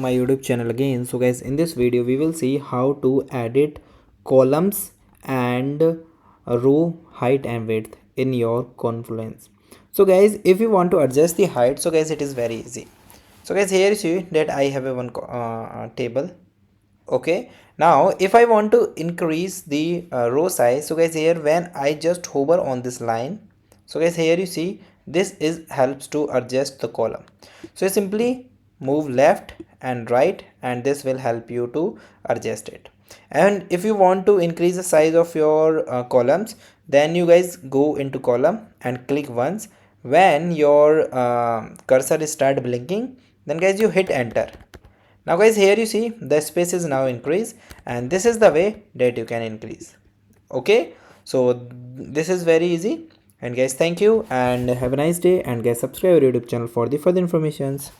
My YouTube channel again. So guys, in this video we will see how to edit columns and row height and width in your Confluence. So guys, if you want to adjust the height, so guys, it is very easy. So guys, here you see that I have a one table. Okay, now if I want to increase the row size, so guys, here when I just hover on this line, so guys, here you see this is helps to adjust the column. So you simply move left and right, and this will help you to adjust it. And if you want to increase the size of your columns, then you guys go into column and click once. When your cursor start blinking, then guys, you hit enter. Now guys, here you see the space is now increased, and this is the way that you can increase. Okay, so this is very easy. And guys, thank you and have a nice day, and guys, subscribe our YouTube channel for the further informations.